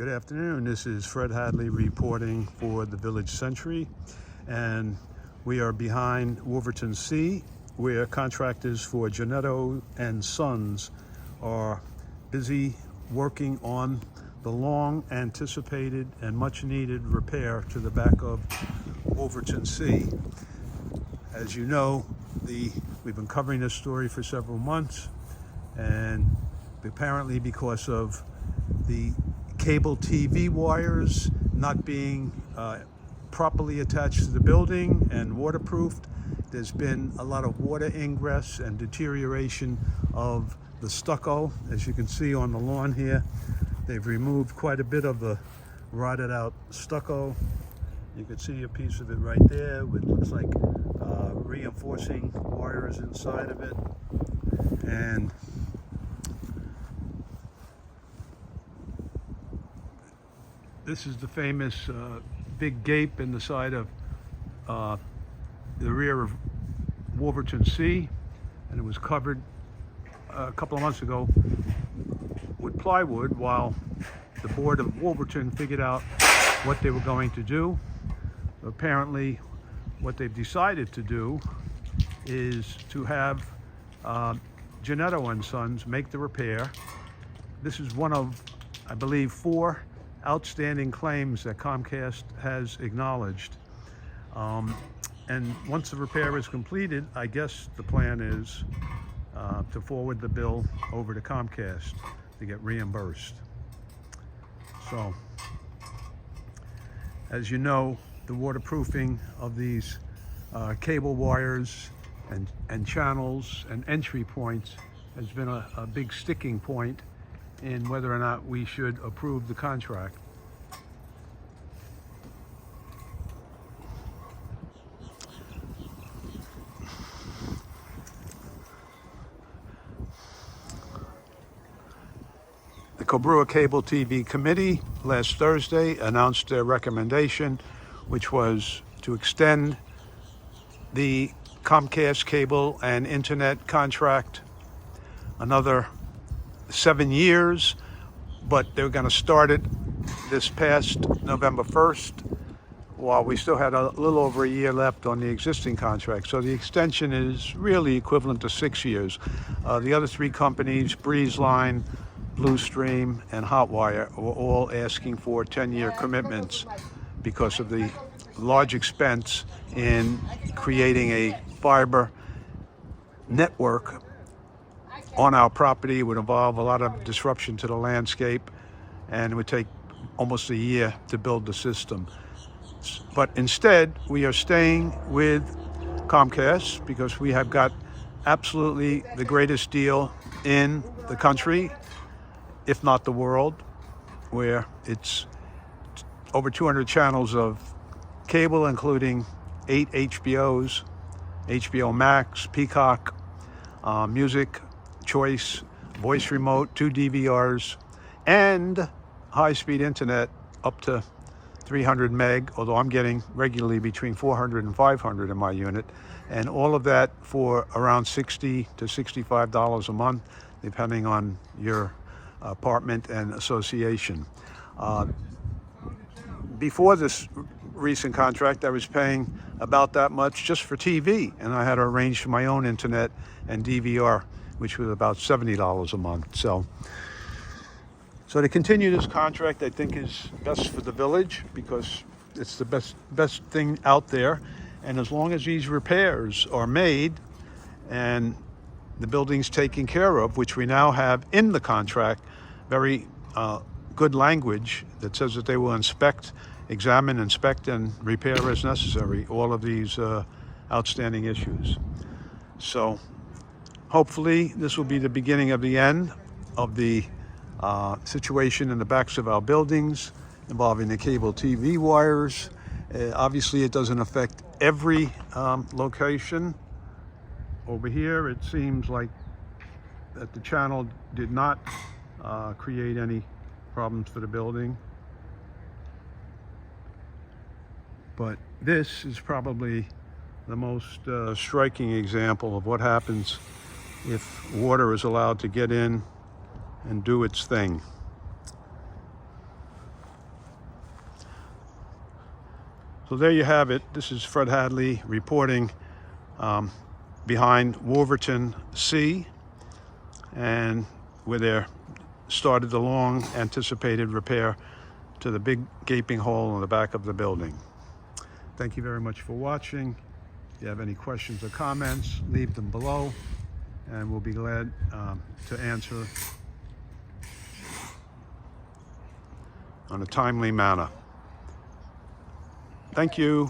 Good afternoon. This is Fred Hadley reporting for the Village Century, and we are behind Wolverton C, where contractors for Janetto and Sons are busy working on the long anticipated and much needed repair to the back of Wolverton C. As you know, we've been covering this story for several months, and apparently because of the cable TV wires not being properly attached to the building and waterproofed, there's been a lot of water ingress and deterioration of the stucco. As you can see on the lawn here, they've removed quite a bit of the rotted out stucco. You can see a piece of it right there with looks like reinforcing wires inside of it. And this is the famous big gape in the side of the rear of Wolverton C, and it was covered a couple of months ago with plywood while the board of Wolverton figured out what they were going to do. Apparently, what they've decided to do is to have Janetto and Sons make the repair. This is one of, I believe, 4 outstanding claims that Comcast has acknowledged. And once the repair is completed, I guess the plan is to forward the bill over to Comcast to get reimbursed. So, as you know, the waterproofing of these cable wires and channels and entry points has been a big sticking point in whether or not we should approve the contract. The Cobrewa Cable TV Committee last Thursday announced their recommendation, which was to extend the Comcast cable and internet contract another 7 years, but they're going to start it this past November 1st, while we still had a little over a year left on the existing contract. So the extension is really equivalent to 6 years. The other 3 companies, Breezeline, Bluestream, and Hotwire, were all asking for 10-year commitments because of the large expense in creating a fiber network on our property. It would involve a lot of disruption to the landscape, and it would take almost a year to build the system. But instead, we are staying with Comcast because we have got absolutely the greatest deal in the country, if not the world, where it's over 200 channels of cable, including 8 HBOs, HBO Max, Peacock, Music Choice, voice remote, 2 DVRs, and high-speed internet up to 300 meg, although I'm getting regularly between 400 and 500 in my unit, and all of that for around $60 to $65 a month, depending on your apartment and association. Before this recent contract, I was paying about that much just for TV, and I had to arrange for my own internet and DVR, which was about $70 a month. So to continue this contract, I think is best for the village because it's the best thing out there. And as long as these repairs are made and the building's taken care of, which we now have in the contract, very good language that says that they will examine, inspect, and repair as necessary all of these outstanding issues. So hopefully this will be the beginning of the end of the situation in the backs of our buildings involving the cable TV wires. Obviously it doesn't affect every location. Over here it seems like that the channel did not create any problems for the building. But this is probably the most striking example of what happens if water is allowed to get in and do its thing. So there you have it. This is Fred Hadley reporting behind Wolverton C, and where they started the long anticipated repair to the big gaping hole in the back of the building. Thank you very much for watching. If you have any questions or comments, leave them below, and we'll be glad to answer on a timely manner. Thank you.